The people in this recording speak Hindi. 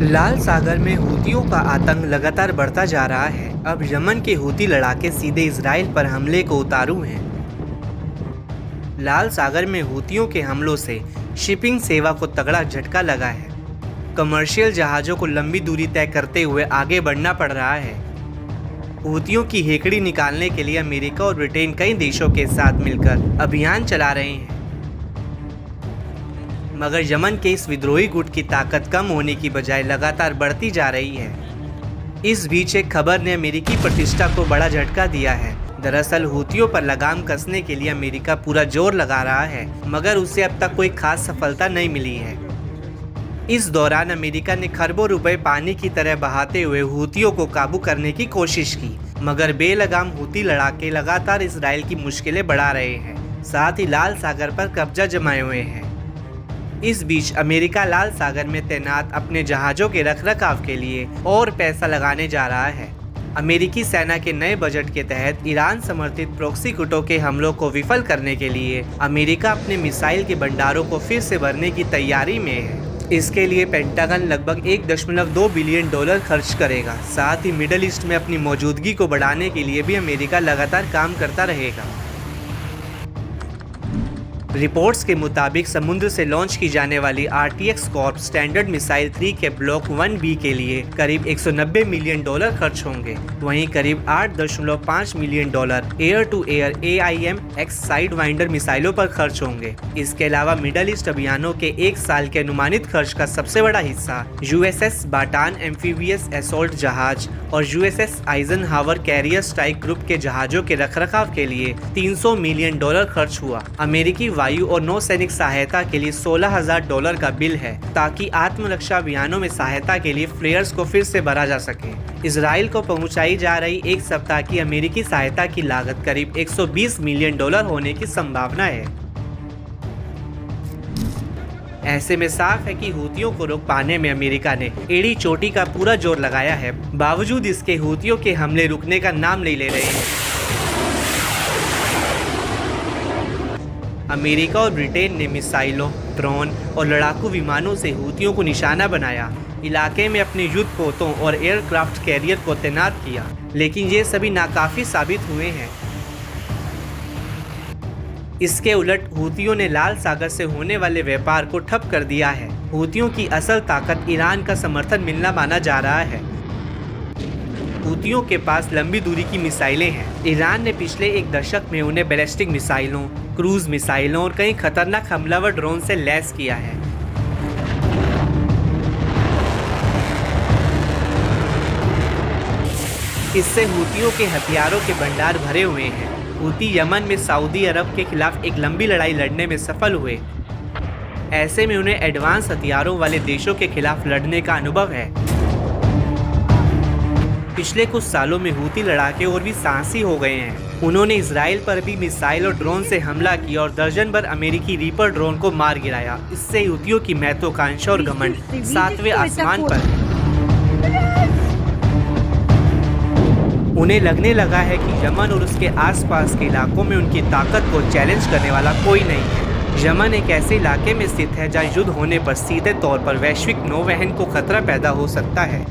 लाल सागर में हूतियों का आतंक लगातार बढ़ता जा रहा है। अब यमन के हूती लड़ाके सीधे इजराइल पर हमले को उतारू हैं। लाल सागर में हूतियों के हमलों से शिपिंग सेवा को तगड़ा झटका लगा है। कमर्शियल जहाज़ों को लंबी दूरी तय करते हुए आगे बढ़ना पड़ रहा है। हूतियों की हेकड़ी निकालने के लिए अमेरिका और ब्रिटेन कई देशों के साथ मिलकर अभियान चला रहे हैं, मगर यमन के इस विद्रोही गुट की ताकत कम होने की बजाय लगातार बढ़ती जा रही है। इस बीच एक खबर ने अमेरिकी प्रतिष्ठा को बड़ा झटका दिया है। दरअसल हूतियों पर लगाम कसने के लिए अमेरिका पूरा जोर लगा रहा है, मगर उसे अब तक कोई खास सफलता नहीं मिली है। इस दौरान अमेरिका ने खरबों रुपए पानी की तरह बहाते हुए हूतियों को काबू करने की कोशिश की, मगर बेलगाम हूती लड़ाके लगातार इजराइल की मुश्किलें बढ़ा रहे हैं, साथ ही लाल सागर पर कब्जा जमाए हुए हैं। इस बीच अमेरिका लाल सागर में तैनात अपने जहाज़ों के रखरखाव के लिए और पैसा लगाने जा रहा है। अमेरिकी सेना के नए बजट के तहत ईरान समर्थित प्रॉक्सी गुटों के हमलों को विफल करने के लिए अमेरिका अपने मिसाइल के भंडारों को फिर से भरने की तैयारी में है। इसके लिए पेंटागन लगभग $1.2 बिलियन खर्च करेगा। साथ ही मिडल ईस्ट में अपनी मौजूदगी को बढ़ाने के लिए भी अमेरिका लगातार काम करता रहेगा। रिपोर्ट्स के मुताबिक समुद्र से लॉन्च की जाने वाली RTX कॉर्प स्टैंडर्ड मिसाइल 3 के ब्लॉक 1B के लिए करीब $190 मिलियन खर्च होंगे। वहीं करीब $8.5 million air to air AIM-X sidewinder मिसाइलों पर खर्च होंगे। इसके अलावा मिडल ईस्ट अभियानों के 1 साल के अनुमानित खर्च का सबसे बड़ा हिस्सा USS बाटान एम्फीबियस असॉल्ट जहाज और USS Eisenhower carrier strike group के जहाजों के रखरखाव के लिए $300 मिलियन खर्च हुआ। अमेरिकी वायु और नौसैनिक सहायता के लिए $16,000 का बिल है, ताकि आत्मरक्षा अभियानों में सहायता के लिए फ्लेयर्स को फिर से भरा जा सके। इजराइल को पहुंचाई जा रही एक सप्ताह की अमेरिकी सहायता की लागत करीब $120 मिलियन होने की संभावना है। ऐसे में साफ है कि हूतियों को रोक पाने में अमेरिका ने एड़ी चोटी का पूरा जोर लगाया है। बावजूद इसके हूतियों के हमले रुकने का नाम नहीं ले रहे हैं। अमेरिका और ब्रिटेन ने मिसाइलों, ड्रोन और लड़ाकू विमानों से हूतियों को निशाना बनाया, इलाके में अपने युद्ध पोतों और एयरक्राफ्ट कैरियर को तैनात किया, लेकिन ये सभी नाकाफी साबित हुए हैं। इसके उलट हूतियों ने लाल सागर से होने वाले व्यापार को ठप कर दिया है। हूतियों की असल ताकत ईरान का समर्थन मिलना माना जा रहा है। हूतियों के पास लंबी दूरी की मिसाइलें हैं। ईरान ने पिछले एक दशक में उन्हें बैलिस्टिक मिसाइलों, क्रूज मिसाइलों और कई खतरनाक हमलावर ड्रोन से लैस किया है। इससे हूतियों के हथियारों के भंडार भरे हुए हैं। हूती यमन में सऊदी अरब के खिलाफ एक लंबी लड़ाई लड़ने में सफल हुए। ऐसे में उन्हें एडवांस हथियारों वाले देशों के खिलाफ लड़ने का अनुभव है। पिछले कुछ सालों में हूती लड़ाके और भी साहसी हो गए हैं। उन्होंने इजराइल पर भी मिसाइल और ड्रोन से हमला किया और दर्जन भर अमेरिकी रीपर ड्रोन को मार गिराया। इससे हूतियों की महत्वाकांक्षा और घमंड 7वें आसमान पर है। उन्हें लगने लगा है कि यमन और उसके आसपास के इलाकों में उनकी ताकत को चैलेंज करने वाला कोई नहीं है। यमन एक ऐसे इलाके में स्थित है जहां युद्ध होने पर सीधे तौर पर वैश्विक नौवहन को खतरा पैदा हो सकता है।